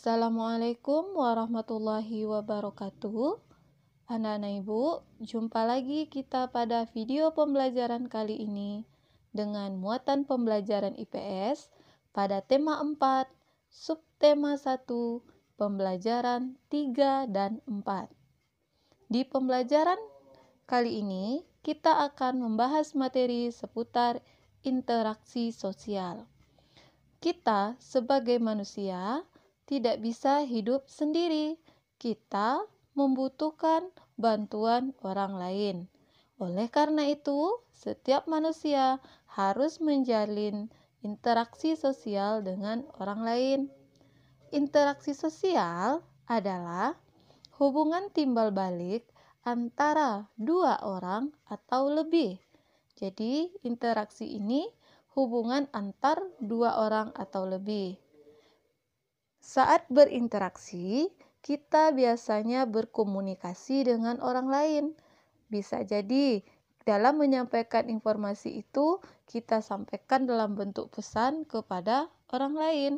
Assalamualaikum warahmatullahi wabarakatuh. Anak-anak ibu, jumpa lagi kita pada video pembelajaran kali ini dengan muatan pembelajaran IPS pada tema 4, subtema 1, pembelajaran 3 dan 4. Di pembelajaran kali ini, kita akan membahas materi seputar interaksi sosial. Kita sebagai manusia tidak bisa hidup sendiri. Kita membutuhkan bantuan orang lain. Oleh karena itu, setiap manusia harus menjalin interaksi sosial dengan orang lain. Interaksi sosial adalah hubungan timbal balik antara dua orang atau lebih. Jadi, interaksi ini hubungan antar dua orang atau lebih. Saat berinteraksi, kita biasanya berkomunikasi dengan orang lain. Bisa jadi dalam menyampaikan informasi itu, kita sampaikan dalam bentuk pesan kepada orang lain.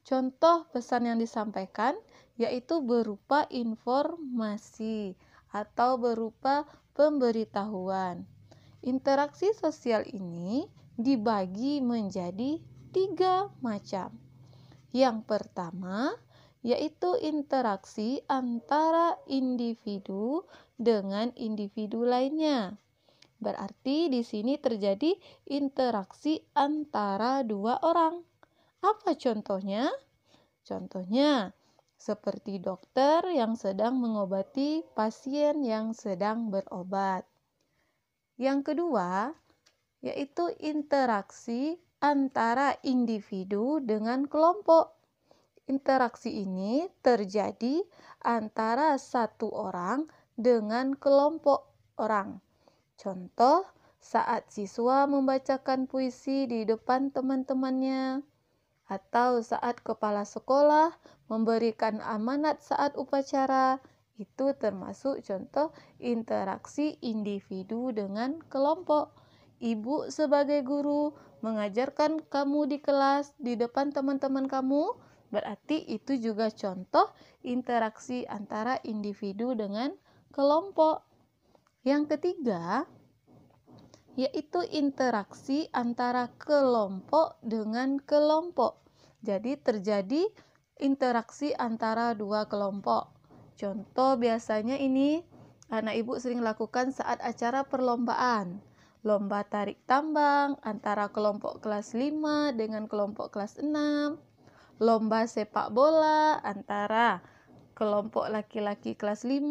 Contoh pesan yang disampaikan yaitu berupa informasi atau berupa pemberitahuan. Interaksi sosial ini dibagi menjadi 3 macam. Yang pertama, yaitu interaksi antara individu dengan individu lainnya. Berarti di sini terjadi interaksi antara dua orang. Apa contohnya? Contohnya, seperti dokter yang sedang mengobati pasien yang sedang berobat. Yang kedua, yaitu interaksi antara individu dengan kelompok. Interaksi ini terjadi antara satu orang dengan kelompok orang. Contoh, saat siswa membacakan puisi di depan teman-temannya, atau saat kepala sekolah memberikan amanat saat upacara, itu termasuk contoh interaksi individu dengan kelompok. Ibu sebagai guru mengajarkan kamu di kelas di depan teman-teman kamu, berarti itu juga contoh interaksi antara individu dengan kelompok. Yang ketiga, yaitu interaksi antara kelompok dengan kelompok. Jadi terjadi interaksi antara dua kelompok. Contoh biasanya ini anak ibu sering lakukan saat acara perlombaan. Lomba tarik tambang antara kelompok kelas 5 dengan kelompok kelas 6. Lomba sepak bola antara kelompok laki-laki kelas 5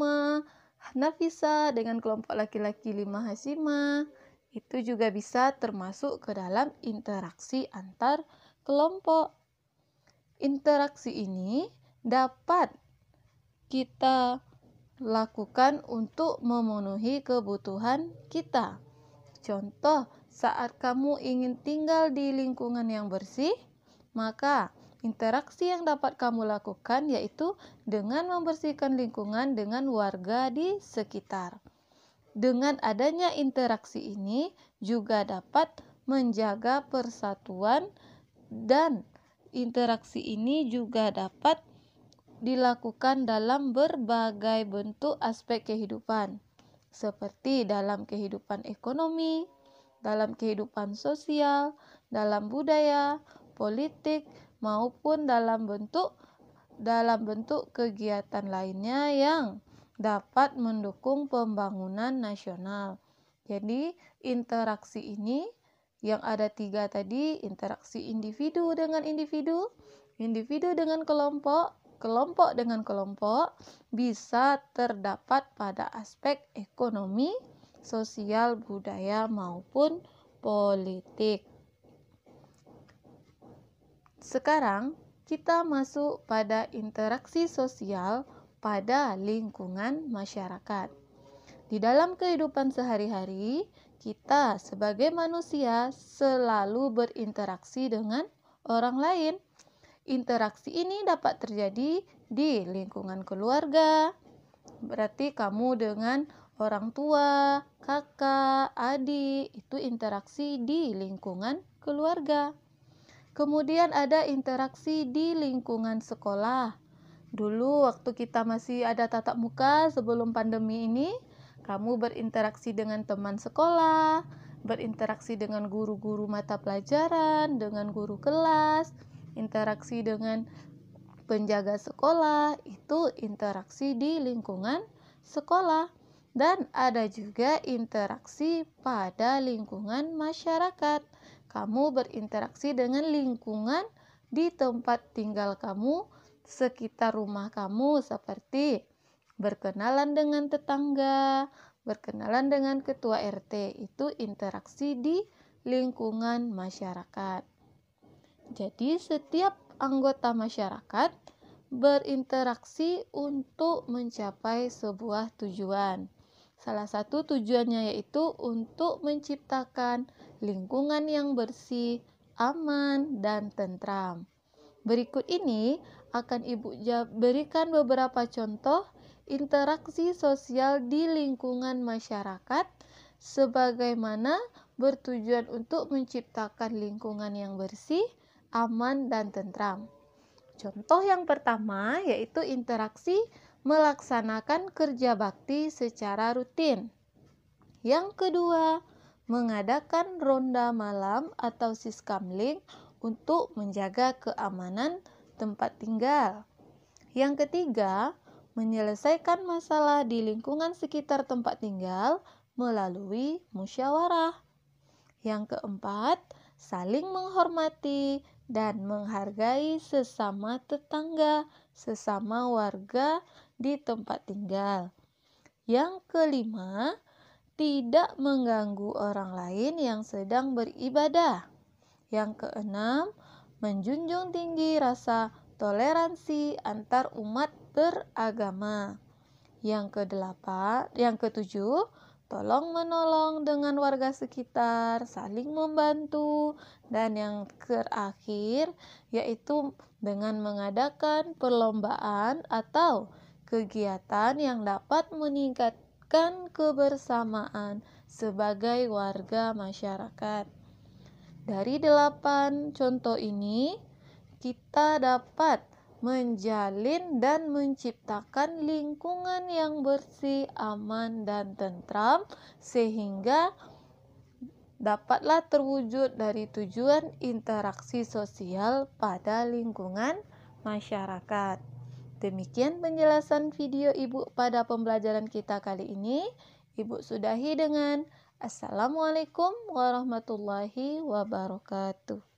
Nafisa dengan kelompok laki-laki 5 Hasimah. Itu juga bisa termasuk ke dalam interaksi antar kelompok. Interaksi ini dapat kita lakukan untuk memenuhi kebutuhan kita. Contoh, saat kamu ingin tinggal di lingkungan yang bersih, maka interaksi yang dapat kamu lakukan yaitu dengan membersihkan lingkungan dengan warga di sekitar. Dengan adanya interaksi ini juga dapat menjaga persatuan, dan interaksi ini juga dapat dilakukan dalam berbagai bentuk aspek kehidupan, seperti dalam kehidupan ekonomi, dalam kehidupan sosial, dalam budaya, politik, maupun dalam bentuk kegiatan lainnya yang dapat mendukung pembangunan nasional. Jadi interaksi ini yang ada 3 tadi, interaksi individu dengan individu, individu dengan kelompok, kelompok dengan kelompok, bisa terdapat pada aspek ekonomi, sosial, budaya, maupun politik. Sekarang kita masuk pada interaksi sosial pada lingkungan masyarakat. Di dalam kehidupan sehari-hari, kita sebagai manusia selalu berinteraksi dengan orang lain. Interaksi ini dapat terjadi di lingkungan keluarga. Berarti kamu dengan orang tua, kakak, adik, itu interaksi di lingkungan keluarga. Kemudian ada interaksi di lingkungan sekolah. Dulu waktu kita masih ada tatap muka sebelum pandemi ini, kamu berinteraksi dengan teman sekolah, berinteraksi dengan guru-guru mata pelajaran, dengan guru kelas, interaksi dengan penjaga sekolah, itu interaksi di lingkungan sekolah. Dan ada juga interaksi pada lingkungan masyarakat. Kamu berinteraksi dengan lingkungan di tempat tinggal kamu, sekitar rumah kamu, seperti berkenalan dengan tetangga, berkenalan dengan ketua RT. Itu interaksi di lingkungan masyarakat. Jadi setiap anggota masyarakat berinteraksi untuk mencapai sebuah tujuan. Salah satu tujuannya yaitu untuk menciptakan lingkungan yang bersih, aman, dan tentram. Berikut ini akan Ibu berikan beberapa contoh interaksi sosial di lingkungan masyarakat sebagaimana bertujuan untuk menciptakan lingkungan yang bersih, aman, dan tentram. Contoh yang pertama yaitu interaksi melaksanakan kerja bakti secara rutin. Yang kedua, mengadakan ronda malam atau siskamling untuk menjaga keamanan tempat tinggal. Yang ketiga, menyelesaikan masalah di lingkungan sekitar tempat tinggal melalui musyawarah. Yang keempat, saling menghormati dan menghargai sesama tetangga, sesama warga di tempat tinggal. Yang kelima, tidak mengganggu orang lain yang sedang beribadah. Yang keenam, menjunjung tinggi rasa toleransi antar umat beragama. Yang ketujuh, tolong menolong dengan warga sekitar, saling membantu, dan yang terakhir yaitu dengan mengadakan perlombaan atau kegiatan yang dapat meningkatkan kebersamaan sebagai warga masyarakat. Dari 8 contoh ini, kita dapat menjalin dan menciptakan lingkungan yang bersih, aman, dan tentram sehingga dapatlah terwujud dari tujuan interaksi sosial pada lingkungan masyarakat. Demikian penjelasan video Ibu pada pembelajaran kita kali ini. Ibu sudahi dengan Assalamualaikum warahmatullahi wabarakatuh.